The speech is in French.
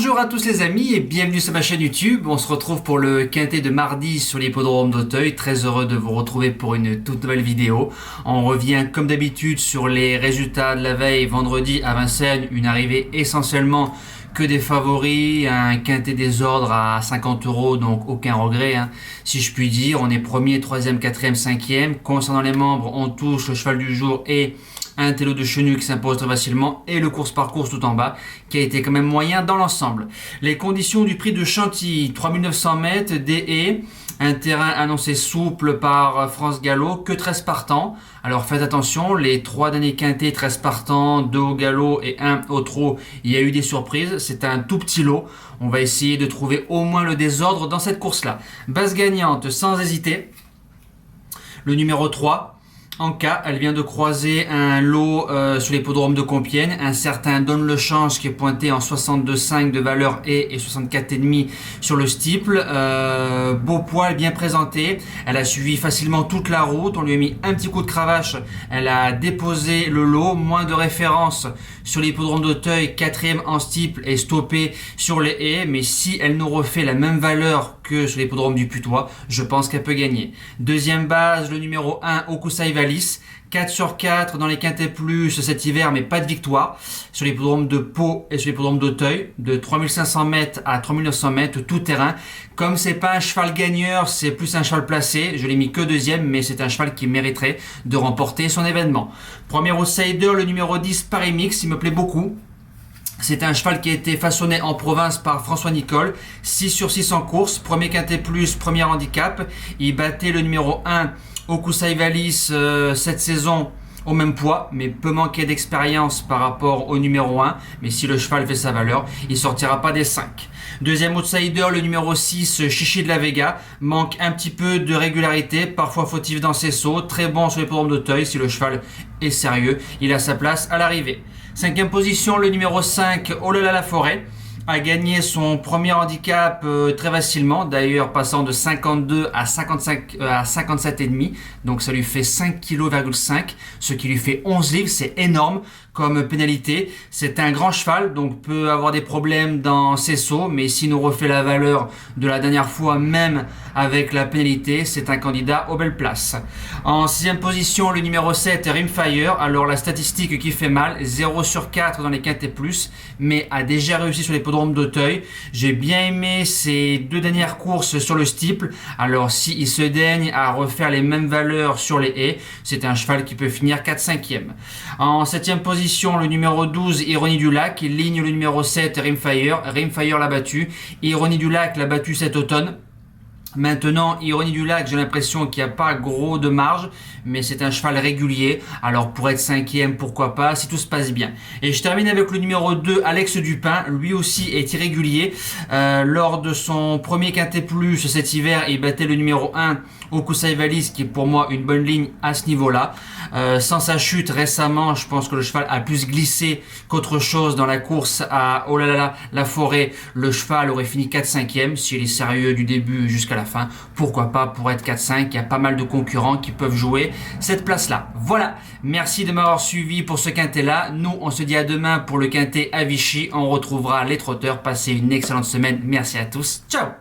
Bonjour à tous les amis et bienvenue sur ma chaîne YouTube. On se retrouve pour le quintet de mardi sur l'hippodrome d'Auteuil. Très heureux de vous retrouver pour une toute nouvelle vidéo. On revient comme d'habitude sur les résultats de la veille vendredi à Vincennes. Une arrivée essentiellement que des favoris, un quintet des ordres à 50 €, donc aucun regret, si je puis dire. On est premier, troisième, quatrième, cinquième. Concernant les membres, on touche le cheval du jour et un télo de Chenu qui s'impose très facilement et le course par course tout en bas qui a été quand même moyen dans l'ensemble. Les conditions du prix de Chantilly, 3900 mètres, des haies, un terrain annoncé souple par France Gallo, que 13 partants. Alors faites attention, les 3 derniers quintés, 13 partants, 2 au galop et 1 au trot, il y a eu des surprises, c'est un tout petit lot. On va essayer de trouver au moins le désordre dans cette course-là. Base gagnante sans hésiter, le numéro 3. En cas, elle vient de croiser un lot sur l'hippodrome de Compiègne, un certain Donne le Change qui est pointé en 62,5 de valeur et 64,5 sur le steeple. Beau poil, bien présenté. Elle a suivi facilement toute la route. On lui a mis un petit coup de cravache. Elle a déposé le lot. Moins de références sur l'hippodrome d'Auteuil, 4e en steeple et stoppé sur les haies. Mais si elle nous refait la même valeur que sur l'hippodrome du Putois, je pense qu'elle peut gagner. Deuxième base, le numéro 1, Okusai Valis. 4 sur 4 dans les quintets plus cet hiver, mais pas de victoire. Sur l'hippodrome de Pau et sur l'hippodrome d'Auteuil, de 3500 mètres à 3900 mètres, tout terrain. Comme c'est pas un cheval gagneur, c'est plus un cheval placé. Je l'ai mis que deuxième, mais c'est un cheval qui mériterait de remporter son événement. Premier outsider, le numéro 10, Paris Mix, il me plaît beaucoup. C'est un cheval qui a été façonné en province par François Nicole. 6 sur 6 en course, premier quintet plus, premier handicap. Il battait le numéro 1, Okusai Valis, cette saison au même poids, mais peut manquer d'expérience par rapport au numéro 1. Mais si le cheval fait sa valeur, il sortira pas des 5. Deuxième outsider, le numéro 6, Chichi de la Vega, manque un petit peu de régularité, parfois fautif dans ses sauts, très bon sur les l'hippodrome d'Auteuil. Si le cheval est sérieux, il a sa place à l'arrivée. Cinquième position, le numéro 5, Oh là là la forêt, a gagné son premier handicap très facilement, d'ailleurs passant de 52 à 57,5, donc ça lui fait 5,5 kg, ce qui lui fait 11 livres, c'est énorme comme pénalité. C'est un grand cheval, donc peut avoir des problèmes dans ses sauts, mais s'il nous refait la valeur de la dernière fois, même avec la pénalité, c'est un candidat aux belles places. En sixième position, le numéro 7, Rimfire. Alors la statistique qui fait mal, 0 sur 4 dans les quintets plus, mais a déjà réussi sur l'hippodrome d'Auteuil. J'ai bien aimé ses 2 dernières courses sur le steeple. Alors s'il se daigne à refaire les mêmes valeurs sur les haies, c'est un cheval qui peut finir 4/5e. En septième position, le numéro 12, Ironie du Lac, il ligne le numéro 7, Rimfire. Rimfire l'a battu. Ironie du Lac l'a battu cet automne. Maintenant, Ironie du Lac, j'ai l'impression qu'il n'y a pas gros de marge, mais c'est un cheval régulier. Alors pour être 5e, pourquoi pas, si tout se passe bien. Et je termine avec le numéro 2, Alex Dupin. Lui aussi est irrégulier. Lors de son premier quintet plus cet hiver, il battait le numéro 1, Okusai Valis, qui est pour moi une bonne ligne à ce niveau-là. Sans sa chute récemment, je pense que le cheval a plus glissé qu'autre chose dans la course à Oh là là la forêt. Le cheval aurait fini 4/5e s'il est sérieux du début jusqu'à la fin. Pourquoi pas pour être 4/5, il y a pas mal de concurrents qui peuvent jouer cette place-là. Voilà, merci de m'avoir suivi pour ce quintet-là. Nous, on se dit à demain pour le quintet à Vichy. On retrouvera les trotteurs. Passez une excellente semaine. Merci à tous. Ciao!